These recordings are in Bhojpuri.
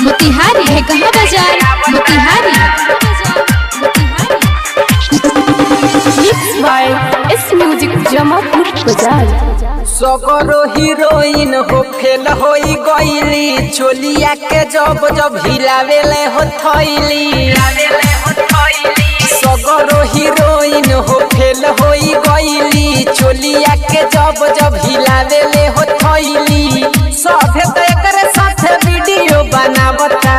मोतिहारी है कहाँ बाजार मोतिहारी। मिक्स बाय इस म्यूजिक जमापुर बाजार। सगरो हीरोइन हो फेल होई गईली चोलिया के जब जब हिलावेले हो थैली। सगरो हीरोइन हो फेल होई गईली चोलिया के जब जब हिलावेले हो थैली। सभे तो एकरे साथे वीडियो बनावता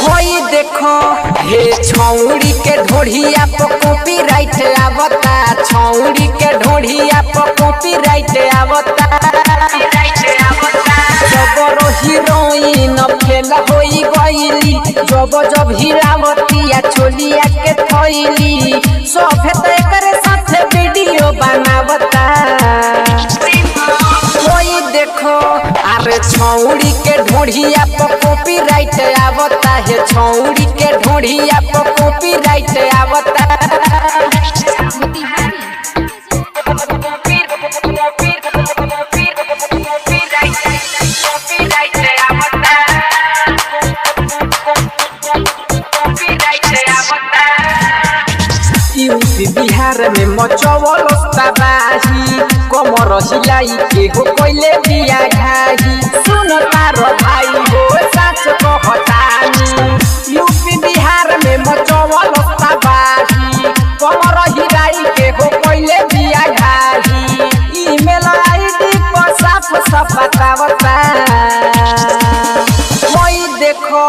होई देखो हे छौड़ी के ढोढ़िया पर कॉपीराइट आवता। छौड़ी के ढोढ़िया पर कॉपीराइट आवता। जबरो हीरोइन फेल होई गईली जब जब हिलावतिया चोलिया के थैली। सभे तो एकरे साथे वीडियो बनावता होई देखो अरे छौड़ी के ढोढ़िया पर कॉपीराइट आवता है। छौड़ी के ढोढ़िया पर कॉपीराइट आवता। यूपी बिहार में मचवल तबाही कमर हिलाई के हो कोइले बिया घाही। सुन तारो भाई हो सच कहतानी यूपी बिहार में मचवल तबाही कमर हिलाई के हो कोइले बिया घाही। ईमेल आईडी पर साफ साफ बतावता होई देखो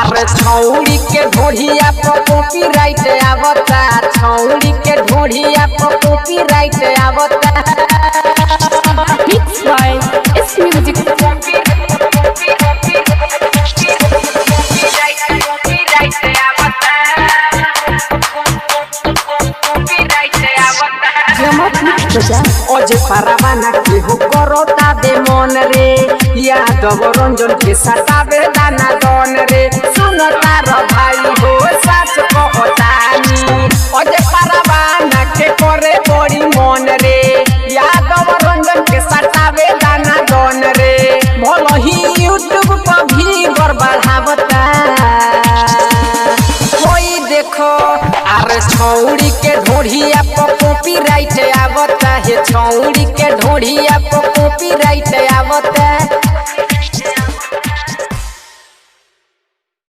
अरे छौड़ी के ढोढ़िया पर कॉपीराइट आवता। छौड़ी के ढोढ़िया पर कॉपीराइट आवता। मिक्स बाय इस म्यूजिक जमापुर बाजार। ओजे परवाना के हो करोता दे मन रे यादव रंजन के सतावे दाना दन रे। सुन तार भाई हो सच कहतानी ओजे परवाना के करे बड़ी मन रे यादव रंजन के सतावे दाना दन रे। भलो ही यूट्यूब पर भी बढ़ावता होई देखो अरे छौड़ी के ढोढ़िया पर कॉपीराइट आवता है। छौड़ी के ढोढ़िया पर कॉपीराइट आवता।